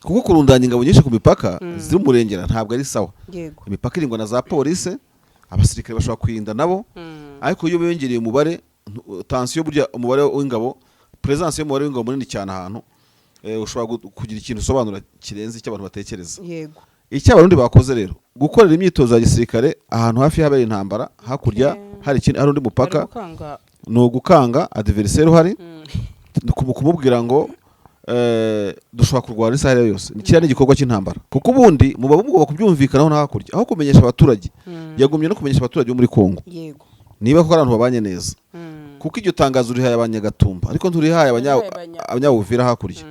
kuko kurundanya ingabo nyinshi ku mipaka ziri umurengera ntabwo ari sawa. Imipaka irindwa na za polisi, abasirikare bashobora kwirinda nabo, ariko iyo biyongereye umubare tension burya umubare w'ingabo, presence y'umubare w'ingabo munini cyane ahantu ushobora kugira ikintu usobanura kirenze icyo abantu batekereza. Icyo abarundi bakoze rero gukorera imyitozo ya gisirikare ahantu hafi habera intambara hakurya hari undi mupaka, no gukanga adversaire uhari, kumubwira ngo dushobora kurwana isaha yose. Nikira n'igikorwa cy'intambara, kuko ubundi muba mugomba kubyumvikanaho na hakurya, aho kumenyesha abaturage. Yagumye no kumenyesha abaturage bo muri Kongo niba ko abantu babanye neza, kuko iryo tangazo rihaye abanyagatumba ariko nturihaye abanyabuvira hakurya.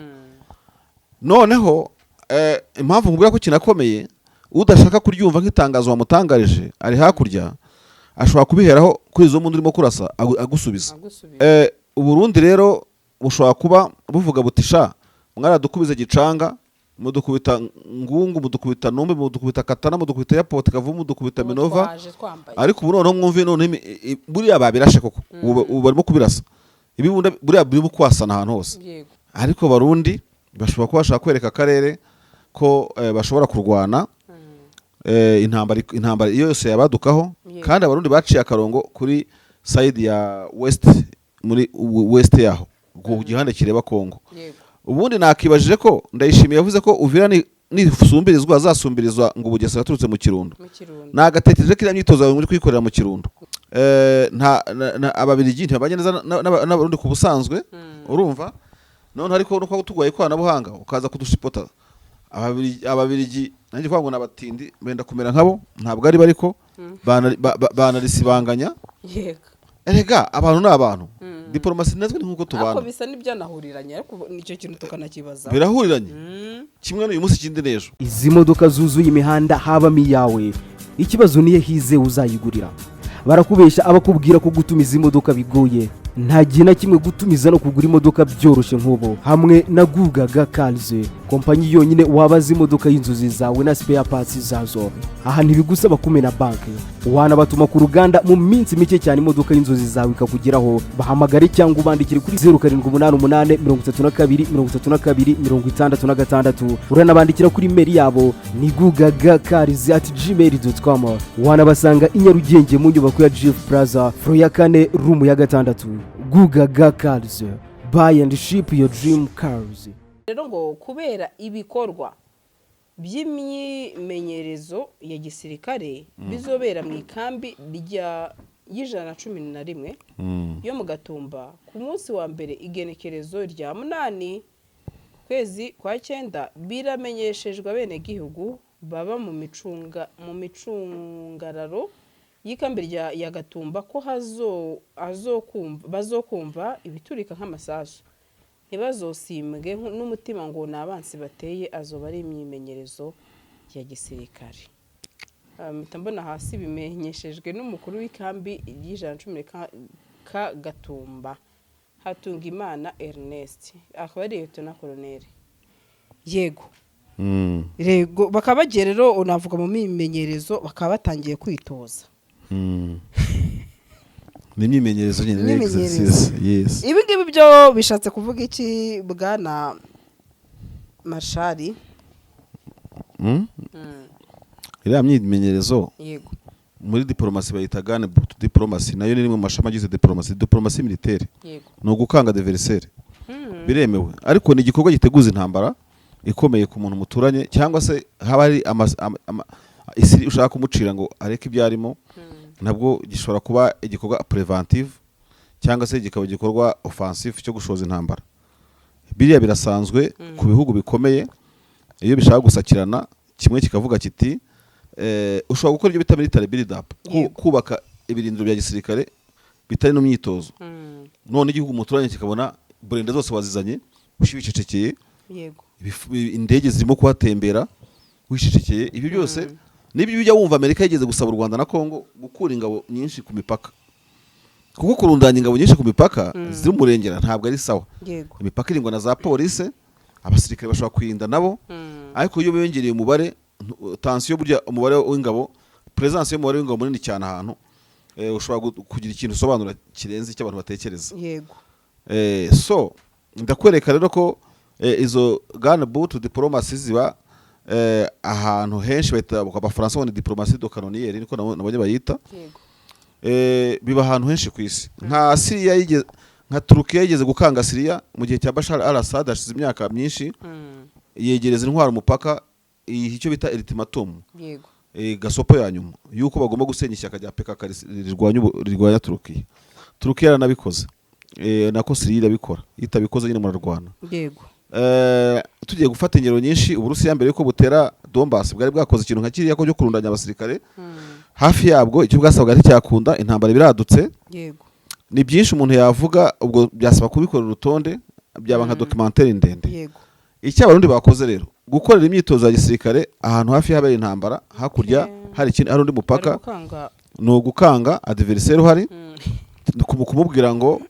Noneho impamvu nkubwira ko kinakomeye, udashaka kuryumva nk'itangazo wamutangarije ari hakurya ashobora kubiheraho kuri izo muntu urimo kurasa agusubiza. Uburundi rero bushobora kuba buvuga butisha mwaradukubize gicanga, mudukubita ngungu, mudukubita numbe, mudukubita katana, mudukubita airport kavumu, mudukubita Minova, ariko ubu noneho mwumve none buriya babirashe koko ubu barimo kubirasa ibi buriya biri kwasana ahantu hose. Ariko Barundi bashobora kuba bashaka kwereka akarere ko bashobora kurwana intambara iyo yose yabadukaho, kandi Abarundi baciye akarongo kuri side ya west, muri west yaho ku gihande kireba Kongo. Ubundi nakibajije ko Ndayishimiye yavuze ko Uvira nisumbirizwa azasumbirizwa ngo Bugesera yaturutse mu Kirundo. Nagatekereje ko imyitozo muri kwikorera mu Kirundo. Ababiligi ntibabanye neza n'Abarundi ku busanzwe, urumva none ariko nuko tugoye ikoranabuhanga ukaza kudushipota. Ababiligi nanjye kwa ngo nabatindi benda kumera nkabo ntabwo ari bariko banarisibanganya. Erega abantu n'abantu diplomasi nazwe nkuko tubana, ako bisa n'ibyanahuriranye, ariko nicyo kintu tukanakibaza. Birahuriranye kimwe n'uyu munsi kindi nejo. Izi modoka zuzuye imihanda habamo iyawe, ikibazo niye hize uzayigurira. Barakubesha abakubwira ko gutumiza imodoka bigoye. Nta gihe na kimwe gutumiza no kugura imodoka byoroshye nk'ubu. Hamwe na Gugaga Cars, kompanyi yonyine wabaza imodoka y'inzozi zawe na spare parts zazo. Aha ntibigusaba kumena banki, wanabatuma ku ruganda mu minsi mike cyane imodoka y'inzozi zawe ikakugeraho. Bahamagare cyangwa ubandikire kuri 0788 uranabandikira kuri mail yabo ni gugagacars@gmail.com. Wanabasanga i Nyarugenge mu nyubako ya Jeff Plaza floor ya 4 room ya 6. Gugaga Cars, buy and ship your dream cars. Rero ngo kubera ibikorwa by'imyimenyerezo ya gisirikare bizobera mu ikambi y'I11 yo mu Gatumba ku munsi wa mbere igenekerezo rya 8 kwezi kwa 9, biramenyeshejwe bene gihugu baba mu micungararo y'ikambi ya Gatumba ko bazokumva ibiturika nk'amasasu. Ntibazosimbwe n'umutima ngo nabansi bateye, azoba ari imyimenyerezo ya gisirikare. Mbona hasi bimenyeshejwe n'umukuru w'ikambi y'I11 ka Gatumba, Hatungimana Ernest, akaba ari Lieutenant Colonel. Yego bakaba bagiye rero unavuga mu myimenyerezo, bakaba batangiye kwitoza. N'imyimenyerezo nyine exercise. Yes. Ibi ngibi byo bishatse kuvuga iki bwana Marshali? Iriya myimenyerezo yego muri diplomasi bayita gane diplomasi, nayo ni mu mashami agize diplomasi militaire. Yego no gukanga adversaire biremewe, ariko ni igikorwa giteguza intambara ikomeye ku muntu muturanye, cyangwa se haba ari isi ushaka kumucira ngo areke ibyarimo. Nabwo gishobora kuba igikorwa preventive cyangwa se gikaba igikorwa offensive cyo gushoza intambara. Biriya birasanzwe ku bihugu bikomeye, iyo bishaka gusakirana kimwe kikavuga kiti ushobora gukora ibyo bita military build up, kubaka ibirindiro bya gisirikare bitari no myitozo. None igihugu muturanye kikabona burende zose wazizanye ushibicecekeye, yego indege zirimo kuhatembera wishicekeye. Ibyo byose nibyo bijya wumva Amerika yigeze gusaba u Rwanda na Kongo gukura ingabo nyinshi ku mipaka, kuko kurundanya ingabo nyinshi ku mipaka ziri umurengera ntabwo ari sawa. Imipaka irindwa na za polisi, abasirikare bashobora kwirinda nabo, ariko iyo biyongereye umubare tension burya umubare w'ingabo, presence y'umubare w'ingabo munini cyane ahantu ushobora kugira ikintu usobanura kirenze icyo abantu batekereza. Yego so ndakwereka rero ko izo gun boot diplomacy ziba ahantu henshi bahita abafaransa ngo ni diplomatie de canonnière niko nabonye bayita. Biba ahantu henshi ku isi nka Syria nka Turukiya yigeze gukanga Syria mu gihe cya Bashar al-Assad hashize imyaka myinshi yegereza intwara umupaka icyo bita ultimatum gasopo ya nyuma yuko bagomba gusenya ishyaka rya PKK rirwanya Turukiya. Turukiya yaranabikoze nako Syria irabikora itabikoze nyine murarwana. Tugiye gufata ingero nyinshi Uburusiya mbere yuko butera Donbass bwari bwakoze ikintu nka kiriya ko cyo kurundanya abasirikare hafi yabwo icyo bwasabwa ari cyakunda intambara biradutse. Ni byinshi umuntu yavuga ubwo byasaba kubikora urutonde byaba nka documentaire ndende. Icyo abarundi bakoze rero gukorera imyitozo ya gisirikare ahantu hafi habera intambara hakurya hari undi mupaka no gukanga adversaire uhari kumubwira ngo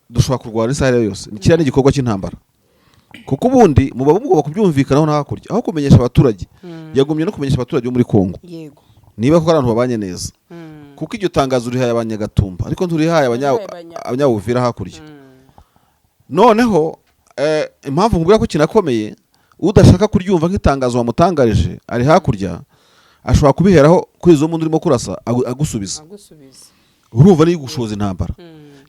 dushobora kurwana isaha yose ni kiriya n'igikorwa cy'intambara kuko ubundi muba mugomba kubyumvikanaho na hakurya aho kumenyesha abaturage yagumye no kumenyesha abaturage bo muri Kongo niba ko abantu babanye neza kuko iryo tangazo rihaye abanyagatumba ariko nturihaye abanyabuvira hakurya. Noneho impamvu nkubwira ko kinakomeye udashaka kuryumva nk'itangazo wamutangarije ari hakurya ashobora kubiheraho kuri izo muntu urimo kurasa agusubiza urumva ni gushoza intambara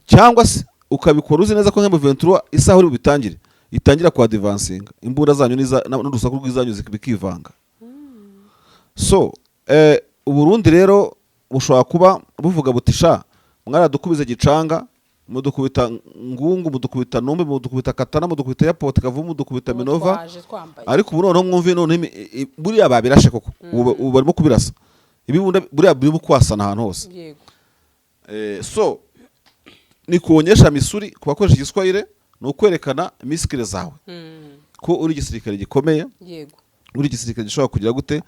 cyangwa se ukabikora uzi neza ko nka Ventura isaha uri bubitangire itangira kwa advancing imbunda zanyu n'urusaku rw'izanyu bikivanga. So Uburundi rero bushobora kuba buvuga butisha mwaradukubize gicanga mudukubita ngungu mudukubita nombe mudukubita katana mudukubita yapote kavumu mudukubita Minova ariko ubu noneho mwumve none buriya babirashe koko ubu barimo kubirasa ibibunda buriya biri bukwasana ahantu hose. So ni kuonyesha misuri ku bakoresha igiswahili no kwerekana miskile zawe ko uri gisirikare gikomeye uri gisirikare gishobora kugira gute.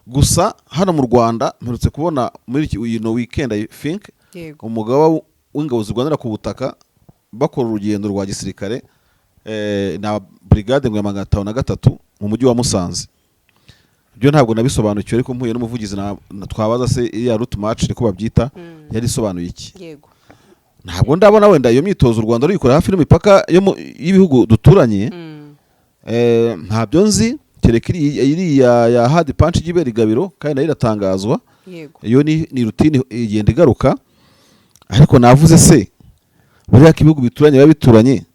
Gusa hano mu Rwanda mperutse kubona muri weekend I think umugaba w'ingabo zirwanira ku butaka bakora urugendo rwa gisirikare na brigade ngo ya 503 mu mujyi wa Musanze. Byo ntabwo nabisobanukiwe ariko mpuye n'umuvugizi twabaza se ya route march niko babyita yari sobanuye iki. Ntabwo ndabona wenda iyo myitozo u Rwanda ruyikora hafi n'imipaka y'ibihugu duturanye ntabyo nzi kereka iri ya hard punch gibera igabiro kandi nayo iratangazwa iyo ni routine igenda igaruka. Ariko navuze se buriya ibihugu bituranye babituranye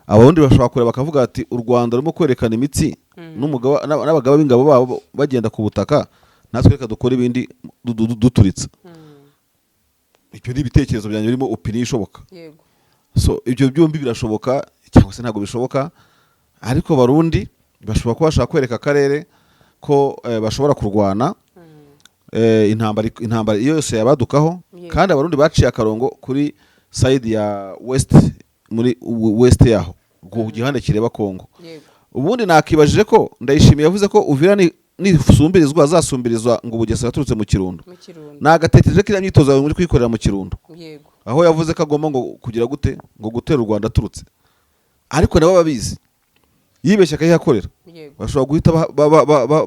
abarundi bashobora kureba bakavuga ati u Rwanda rurimo kwerekana imitsi n'umugaba n'abagaba b'ingabo babo bagenda ku butaka natwe reka dukora ibindi duturitsa. Ibyo ni ibitekerezo byanjye birimo opinion ishoboka. So ibyo byombi birashoboka cyangwa se ntabwo bishoboka ariko Barundi bashobora kuba bashaka kwereka akarere ko bashobora kurwana intambara iyo yose yabadukaho kandi abarundi baciye akarongo kuri side ya west muri west yaho ku gihande kireba Kongo. Ubundi nakibajije ko Ndayishimiye yavuze ko Uvira nisumbirizwa azasumbirizwa ngo Bugesera yaturutse mu Kirundo nagatekereje ko iriya myitozo yawe muri kwikorera mu Kirundo aho yavuze ko agomba ngo kugira gute ngo gutera u Rwanda aturutse ariko nabo babizi yibeshya akayihakorera bashobora guhita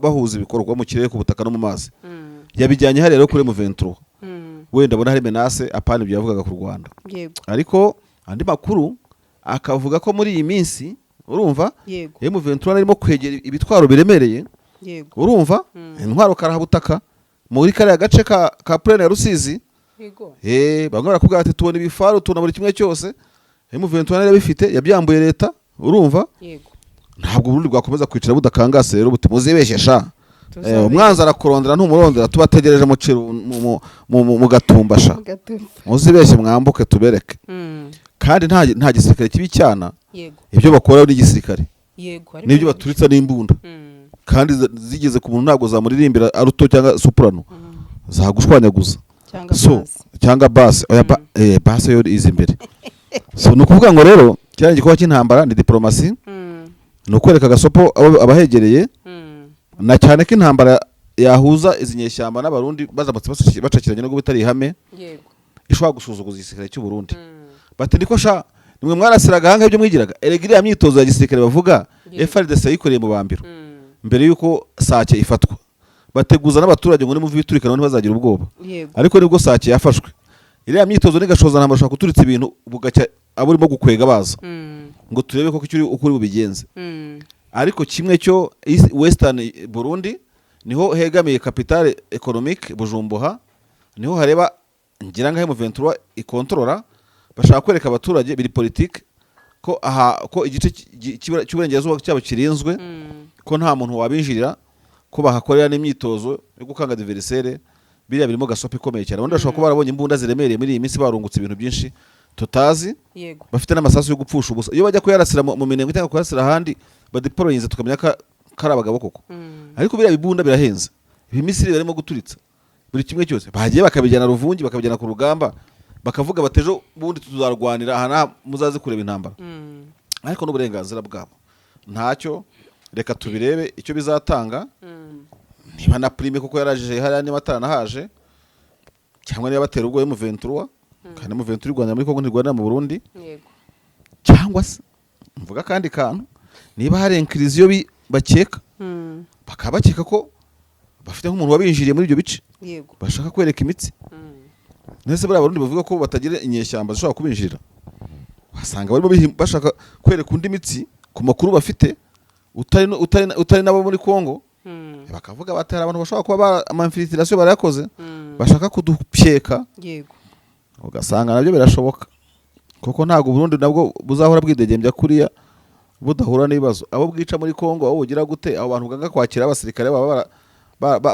bahuza ibikorwa mu kirere ku butaka no mu mazi. Yabijyanye hari rero kuri M23 wenda bona hari menace apana ibyo yavugaga ku Rwanda ariko andi makuru akavuga ko muri iyi minsi urumva M23 arimo kwegera ibitwaro biremereye urumva intwaro karahabutaka muri kare gace ka Plaine ya Rusizi bamwe barakubwira ati tubona ibifaru tubona buri kimwe cyose M23 yarabifite yabyambuye leta urumva ntabwo Burundi bwakomeza kwicara budakangase rero buti muzibeshesha umwanzi arakurondera ntumurondera tubategereje mu gatumbasha muzibeshye mwambuke tubereke kandi nta gisirikare kibi cyana ibyo bakora ni gisirikare nibyo baturitsa n'imbunda kandi zigeze ku muntu ntabwo zamuririmbira aruto cyangwa soprano zagushwanyaguza cyangwa bass bass yo izi imbere. So nukuvuga ngo rero cyane gikora cy'intambara ni diplomasi no kwereka gasopo abahegereye na cyane ko intambara yahuza izinyeshyamba n'abarundi bazamutse bacakiranye no bitari ihame ishobora gusuzuguza igisirikare cy'u Burundi bati ndiko sha nimwe mwarasiraga hanga ibyo mwigiraga eregiri ya myitozo ya gisirikare bavuga FRDC yikoreye mu bambiro mbere yuko Sake ifatwa bateguza n'abaturage ngo nimuve biturikana ntibazagira ubwoba ariko nibwo Sake yafashwe iriya myitozo nigashoza ntambara ashaka kuturitsa ibintu bugacya abo urimo gukwega baza ngo turebe ko uko uri bubigenze. Ariko kimwe cyo Western Burundi niho hegamiye capitale economique Bujumbura, niho hareba ngira ngahe M23 ikontorora, bashaka kwereka abaturage biri politique ko ko igice cy'uburengerazuba cyabo kirinzwe, ko nta muntu wabinjirira, ko bahakorera n'imyitozo yo gukanga adversaire. Biriya birimo gasopi ikomeye cyane. Abandi bashobora kuba barabonye imbunda ziremereye muri iyi minsi, barungutse ibintu byinshi tutazi, bafite n'amasasu yo gupfusha ubusa. Iyo bajya kuyarasira mu minengo cyangwa kuyarasira ahandi badeployinze, tukamenya ko ari abagabo koko. Ariko biriya bibunda birahenze, ibimisiri barimo guturitsa buri kimwe cyose, bagiye bakabijyana Ruvungi, bakabijyana ku rugamba, bakavuga batejo bundi tuzarwanira aha muzaze kureba intambara. Ariko n'uburenganzira bwabo ntacyo, reka tubirebe icyo bizatanga. Niba na prime kuko yaraje hariya, niba ataranahaje, cyangwa niba batera ubwo M23, kandi M23 Rwanda muri Kongo ntirwanira mu Burundi, cyangwa se mvuga kandi kantu, niba hari inclusion bakeka, bakaba bakeka ko bafite nk'umuntu wabinjiriye muri ibyo bice, bashaka kwereka imitsi. Nese bari Abarundi bavuga ko batagira inyeshyamba zishobora kubinjirira, wasanga barimo bashaka kwereka undi mitsi ku makuru bafite utari nabo muri Kongo. Bakavuga batera abantu bashobora kuba amafiltration barayakoze, bashaka kudupyeka. Ugasanga nabyo birashoboka, kuko ntago Burundi nabwo buzahora bwidegembya kuriya budahura n'ibibazo. Abo bwica muri Kongo, abo bugira gute, abo bantu ganga kwakira abasirikare baba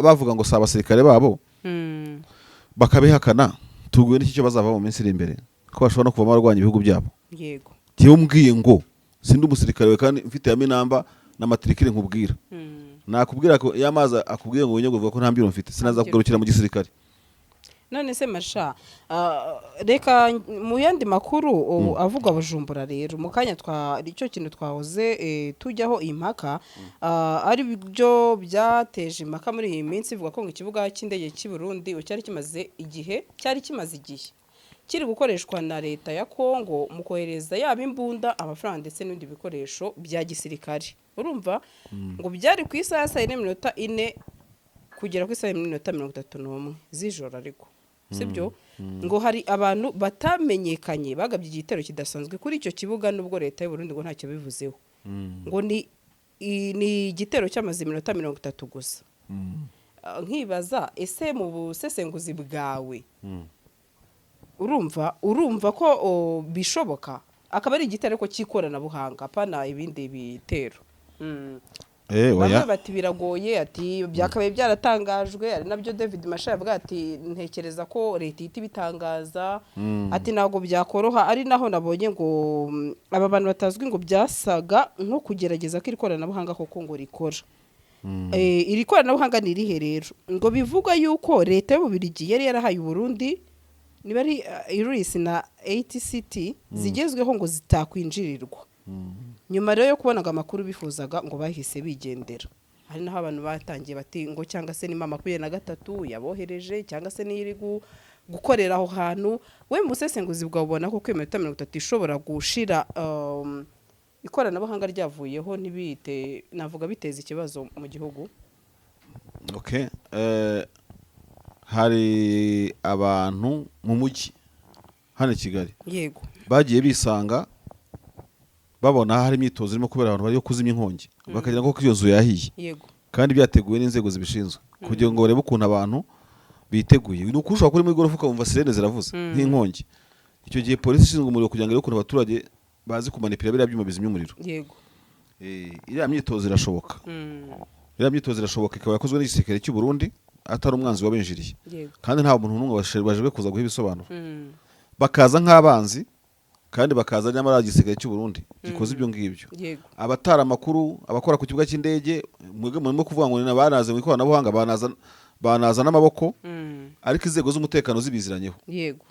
bavuga ngo si abasirikare babo, bakabihakana. Tuguye n'iki cyo bazava mu minsi iri imbere, ko bashobora no kuvamo abarwanya ibihugu byabo. Tiyo mbwiye ngo sindi umusirikare we kandi mfite ya minamba na matrikire nkubwira, nakubwira ko yamaza akubwiye ngo winyogo ko nta mbyiro mfite, sinaza kugarukira mu gisirikare. None se Masha, reka mu yandi makuru avuga Bujumbura rero, mu kanya icyo kintu twahoze tujyaho impaka, ari byo byateje impaka muri iyi minsi, ivuga ko ikibuga cy'indege cy'i Burundi cyari kimaze igihe kiri gukoreshwa na leta ya Kongo mu kohereza yaba imbunda, amafaranga ndetse n'ibindi bikoresho bya gisirikare. Urumva ngo byari ku isaha ya 4:04 kugera ku isaha ya 31 z'ijoro, ariko sibyo ngo hari abantu batamenyekanye bagabye igitero kidasanzwe kuri icyo kibuga, nubwo leta y'u Burundi ngo ntacyo bivuzeho, ngo ni igitero cy'amazi 30 gusa. Nkibaza, ese mu busesenguzi bwawe urumva ko bishoboka akaba ari igitero ko cy'ikoranabuhanga pana ibindi bitero? Bamwe bati biragoye, ati byakabaye byaratangajwe, ari nabyo David Masha yavuga ati ntekereza ko leta ihita ibitangaza, ati ntabwo byakoroha. Ari naho nabonye ngo aba bantu batazwi ngo byasaga nko kugerageza ko ikoranabuhanga koko ngo rikora. Iri koranabuhanga ni irihe rero? Ngo bivuga yuko leta y'Ububiligi yari yarahaye Burundi niba ari Iris na ATCT zigezweho ngo zitakwinjirirwa. Nyuma rero yo kubonaga amakuru bifuzaga ngo bahise bigendera. Hari naho abantu batangiye bati ngo cyangwa se ni mama 23 yabohereje, cyangwa se ni iri gukorera aho hantu. We mu busesenguzi bwawe ubona ko 30 ishobora gushira ikoranabuhanga ryavuyeho ntibite navuga biteza ikibazo mu gihugu? Okay, hari abantu mu mujyi hano Kigali, yego, bagiye bisanga babona hari imyitozo irimo kubera abantu bari kuzimya inkongi, bakagira ngo iyo nzu yahiye, yego, kandi byateguwe n'inzego zibishinzwe kugira ngo barebe ukuntu abantu biteguye. Ni uko ushobora kuri muri gorofa ukumva sirene ziravuze nk'inkongi. Icyo gihe polisi ishinzwe umuriro kugira ngo ukuntu abaturage bazi kumanipira biriya byuma bizimya umuriro. Yego, iriya myitozo irashoboka. Iriya myitozo irashoboka, ikaba yakozwe n'igisirikare cy'u Burundi atari umwanzi wabinjiriye, kandi nta muntu n'umwe baje kuza guha ibisobanuro. Bakaza nk'abanzi kandi bakaza nyamara igisirikare cy'u Burundi gikoze ibyo ngibyo. Abatara amakuru, abakora ku kibuga cy'indege, mwebwe murimo kuvuga ngo nabanaze mu ikoranabuhanga, banaza n'amaboko, ariko inzego z'umutekano zibiziranyeho. Yego,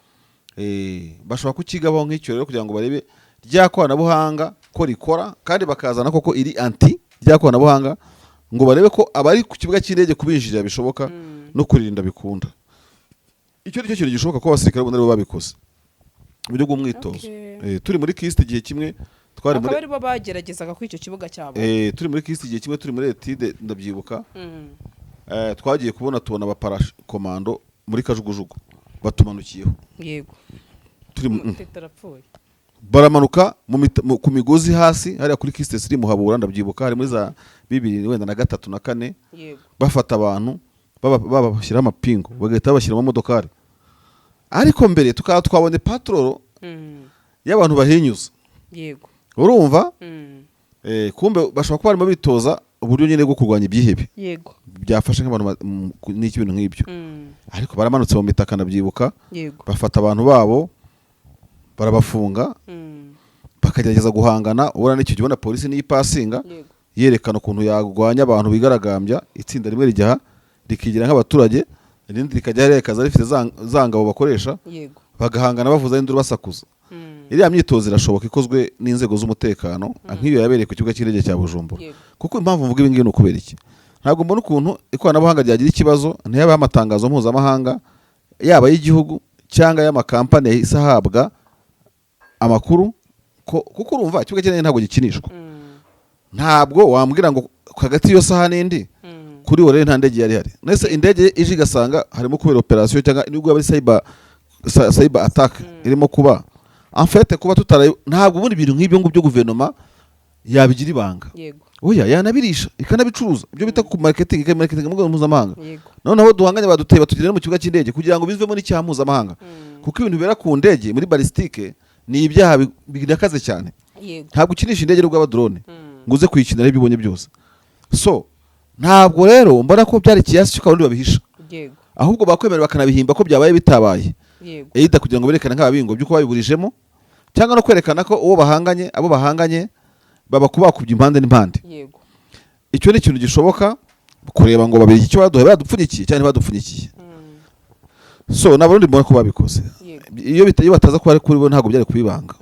bashobora kukigabaho nk'icyo rero kugira ngo barebe rya koranabuhanga ko rikora, kandi bakazana koko iri anti rya koranabuhanga ngo barebe ko abari ku kibuga cy'indege kubinjirira bishoboka no kuririnda bikunda. Icyo nicyo kintu gishoboka ko abasirikare bo babikoze mu buryo bw'umwitozo. Turi muri kiste igihe kimwe twari muri akaba aribo bageragezaga ku icyo kibuga cyabo. Turi muri kiste igihe kimwe, turi muri etide ndabyibuka. Twagiye tubona abaparash komando muri Kajugujugu batumanukiyeho. Yego, turi tarapfuye. baramanuka ku migozi hasi hariya kuri Kistes iri Muhabura ndabyibuka hari muri za 2003 na 4 bafata abantu babashyira amapingu bagahita babashyira mu modokari ariko mbere tukaba twabone patrol y'abantu bahinyuza yego urumva kumbe bashobora kuba barimo bitoza uburyo nyine bwo kurwanya ibyihebe yego byafashe nk'abantu n'iki bintu nk'ibyo ariko baramanutse mu mitaka ndabyibuka bafata abantu babo barabafunga bakagerageza guhangana ubona n'icyo gibona polisi n'ipasinga yerekana ukuntu yagwanya abantu bigaragambya itsinda rimwe rijya rikigira nk'abaturage irindi rikajya rekaza rifite za ngabo bakoresha bagahangana bavuza induru basakuza iriya myitozo irashoboka ikozwe n'inzego z'umutekano nk'iyo yabereye ku kibuga cy'indege cya Bujumbura kuko impamvu mvuga ibi ngibi ni ukubera iki ntabwo mbona ukuntu ikoranabuhanga ryagira ikibazo ntiyabaho amatangazo mpuzamahanga yaba y'Igihugu cyangwa y'amakampani yahise ahabwa amakuru kuko urumva ikibuga cy'indege ntabwo gikinishwa ntabwo wambwira ngo hagati y'iyo saha n'indi kuri wo rero nta ndege yari hari nese indege ije igasanga harimo kubera operation cyangwa nibwo yaba cyber attack irimo kuba en fait kuba tutarayo ntabwo ubundi bintu nk'ibyo ngubyo guverinoma yabigira ibanga oya yanabirisha ikanabicuruza ibyo bita ku marketing mu rwego mpuzamahanga noneho duhanganye baduteye batugirira mu kibuga cy'indege kugira ngo bizvemo n'icyaha mpuzamahanga kuko ibintu bibera ku ndege muri ballistique ni ibyaha birakaze cyane ntabwo ukinisha indege rw'aba drone ngo uze kuyikinira ibyo ubonye byose so ntabwo rero mbona ko byari kiyasi cyo karundi babihisha ahubwo bakwemera bakanabihimba ko byabaye bitabaye either kugira ngo berekane nk'ababingo byuko babiburijemo cyangwa no kwerekana ko abo bahanganye baba kubakubye impande n'impande icyo ni ikintu gishoboka kureba ngo babiri icyo badupfunyikiye cyane badupfunyikiye so nabarundi mbona ko babikoze iyo bataza ko ari kuri bo ntabwo byari kubibanga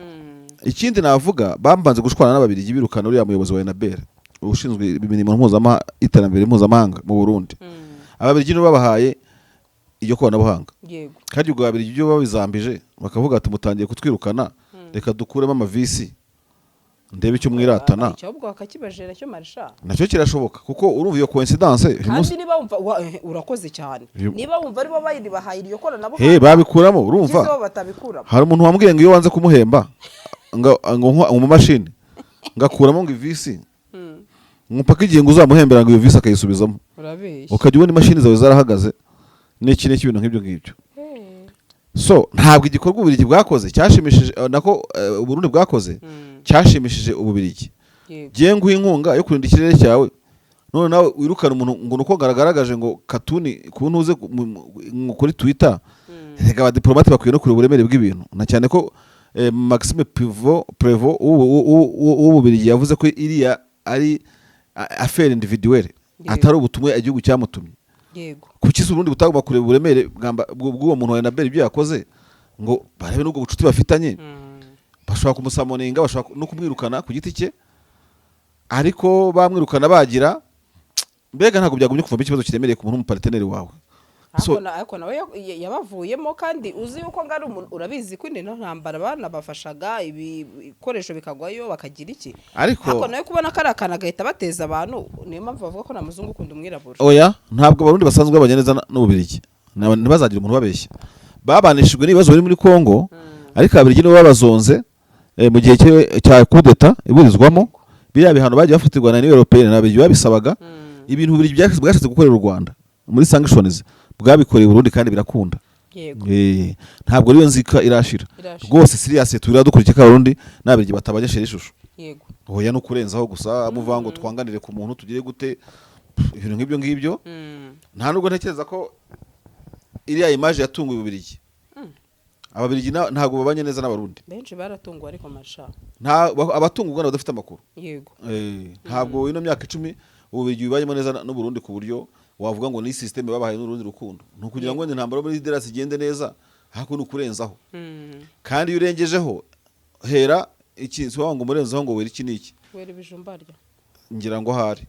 ikindi navuga bambanze gushwana n'ababirigi birukana uriya muyobozi wa Enabel ushinzwe imirimo iterambere mpuzamahanga mu Burundi ababirigi no babahaye iryo koranabuhanga kandi ubwo babirigi ibyo babizambije bakavuga ati mutangiye kutwirukana reka dukuremo amavisi ndebe icyo mwiratana cyobwo akakibajera cyo marisha nacyo kirashoboka kuko urumva iyo coincidence kandi niba wumva urakoze cyane niba wumva ari bo bayiri bahaye iryo koranabuhanga babikuramo urumva hari umuntu wambwiye ngo iyo wanze kumuhemba ngo mu mashini ngakuramo ngo ivisi mpaka igihe ngo uzamuhembera ngo iyo visi akayisubizamo ukajya ubona imashini zawe zarahagaze n'iki ibintu nk'ibyo ngibyo so ntabwo igikorwa ububirigi bwakoze cyashimishije nako Burundi bwakoze cyashimishije ububirigi giye nguha inkunga yo kurinda ikirere cyawe none nawe wirukana umuntu ngo nuko garagaraje ngo katuni kuntuze kuri Twitter rega ba diplomate bakwiye no kuri uburemere bw'ibintu na cyane ko Maxime Prévost ububirigi yavuze ko iriya ari affaire individuelle atari ubutumwe igihugu cyamutumye kuki se ubundi butagomba kureba uburemere bw'uwo muntu wa Enabel ibyo yakoze ngo barebe n'ubwo bucuti bafitanye bashobora kumusamoninga bashobora no kumwirukana ku giti cye ariko bamwirukana bagira mbega ntabwo byagumye kuvamo ikibazo kiremereye ku muntu w'umuparteneri wawe ariko nawe yabavuyemo kandi uzi yuko ngari umuntu urabizi ko indi ntambara banabafashaga ibikoresho bikagwayo bakagira iki ariko nawe kubona kari akana gahita bateza abantu niyo mpamvu bavuga ko nta muzungu ukunda umwirabura oya ntabwo abarundi basanzwe babanye neza n'ububirigi ntibazagira umuntu babeshya babanishijwe n'ibibazo biri muri Kongo ariko ababirigi nibo babazonze mu gihe cya coup d'etat iburizwamo biriya bihano bagiye bafatirwa na Union Européenne n'ababirigi babisabaga ibintu ububirigi byashatse gukorera u Rwanda muri sanctions bwabikoreye Burundi kandi birakunda ntabwo ariyo nzika irashira rwose serious turadukurikiye ka Burundi n'abirigi batabanyeshere ishusho oya no kurenzaho gusa muvango twanganire ku muntu tugire gute ibintu nk'ibyo ngibyo nta nubwo ntekereza ko iriya image yatunguye ububirigi ababirigi ntabwo babanye neza n'abarundi benshi baratungwa ariko masha abatungwa badafite amakuru ntabwo ino myaka 10 ububirigi bibanyemo neza no Burundi ku buryo wavuga ngo ni systeme babahaye n'urundi rukundo nukugira ngo intambara muri derasi igende neza hako nukurenzaho kandi urengejeho hera ikintu wango murenzaho ngo wera iki niki wera bijumbarya ngira ngo hari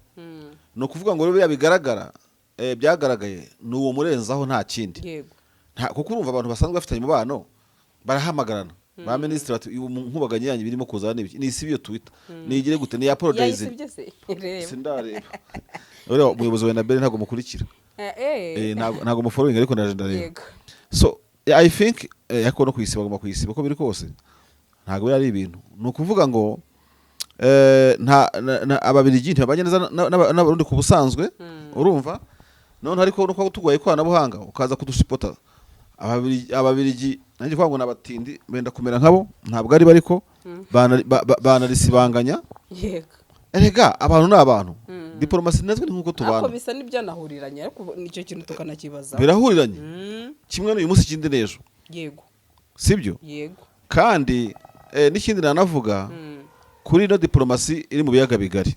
no kuvuga ngo rero bigaragara byagaragaye n'uwo murenzaho nta kindi kuko urumva abantu basanzwe bafitanye mubano barahamagarana ba ministre ati nkubaganye yanyu birimo kuzana n'ibiki ni isi biyo Twitter nigire gute ni apologize sindare ore umuyobozi wa Enabel ntago mukurikira ntago mu following ariko ndaje ndareba so I think yako no kwisiba bagomba kwisiba ko biri kose ntabwo ari ibintu ni ukuvuga ngo ababiligi ntibabanye neza n'abarundi ku busanzwe urumva none ariko nuko tugoye ikoranabuhanga ukaza kudushipota ababiligi nanjye kuvuga ngo n'abatindi benda kumera nkabo ntabwo ari bariko banarisibanganya yego erega abantu n'abantu diplomasi nazwe ni nkuko tubana ako bisa n'ibyanahuriranye ariko nicyo kintu tukanakibaza birahuriranye kimwe n'uyu munsi kindi n'ejo yego sibyo yego kandi n'ikindi nanavuga kuri ino diplomasi iri mu biyaga bigari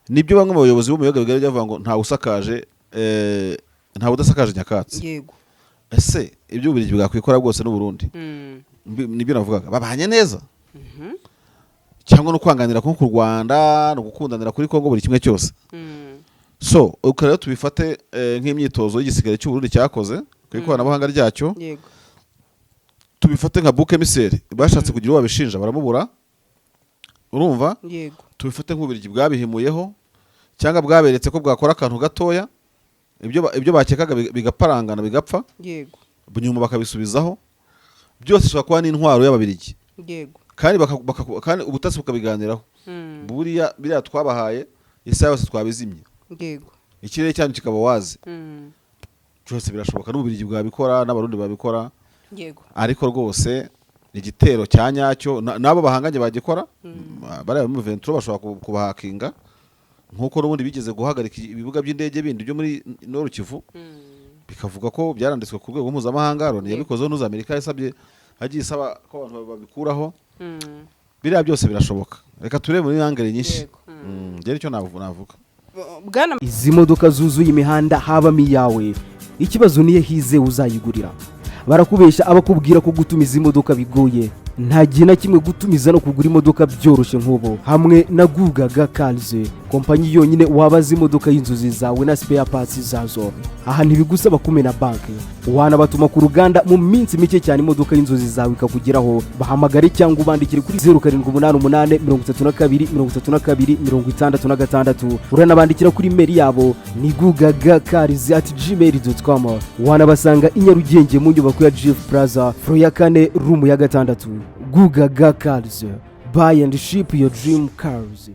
nibyo bamwe mu bayobozi bo mu biyaga bigari bavuga ngo ntawe usakaje ntawe udasakaje nyakatsi yego ese ibyo Ububiligi bwakwikora bwose n'u Burundi nibyo navugaga babanye neza cyangwa no kwanganira ko ku Rwanda no gukundanira kuri Kongo buri kimwe cyose so ukara tubifate nk'imyitozo y'igisigare cy'u Burundi cyakoze ku ikoranabuhanga ryacyo yego tubifate nka bouc émissaire bashatse kugira uwo babishinja baramubura urumva yego tubifate nk'Ububiligi bwabihimuyeho cyangwa bwaberetse ko bwakora akantu gatoya ibyo bakekaga bigaparangana bigapfa yego nyuma bakabisubizaho byose bishobora kuba n'intwaro y'Ababiligi yego kandi ubutasi bukabiganiraho biriya twabahaye isaha yose twabizimye yego ikirere cyanyu kikaba wazi cyose birashoboka n'Ububiligi bwabikora n'Abarundi babikora yego ariko rwose igitero cya nyacyo nabo bahanganye bagikora bari mu Ventura bashobora kubahakinga nkuko n'ubundi bigeze guhagarika ibibuga by'indege bindi byo muri Nord Kivu bikavuga ko byaranditswe ku rwego mpuzamahanga Loni yabikozeho n'uza Amerika yasabye hagiye isaba ko abantu babikuraho biriya byose birashoboka reka turebe muri angere nyinshi ngere icyo navuga izi modoka zuzuye imihanda habamo iyawe ikibazo niye hize uzayigurira barakubesha abakubwira ko gutumiza imodoka bigoye nta gihe na kimwe gutumiza no kugura imodoka byoroshye nk'ubu hamwe na Gugaga Cars kompanyi yonyine wabaza imodoka y'inzozi zawe na spare parts zazo aha ntibigusaba kumena banki wanabatuma ku ruganda mu minsi mike cyane imodoka y'inzozi zawe ikakugeraho bahamagare cyangwa ubandikire kuri 0788 uranabandikira kuri mail yabo ni gugagacars@gmail.com wanabasanga i Nyarugenge mu nyubako ya GF Plaza floor ya 4 room ya 6 Gugaga Cars buy and ship your dream cars.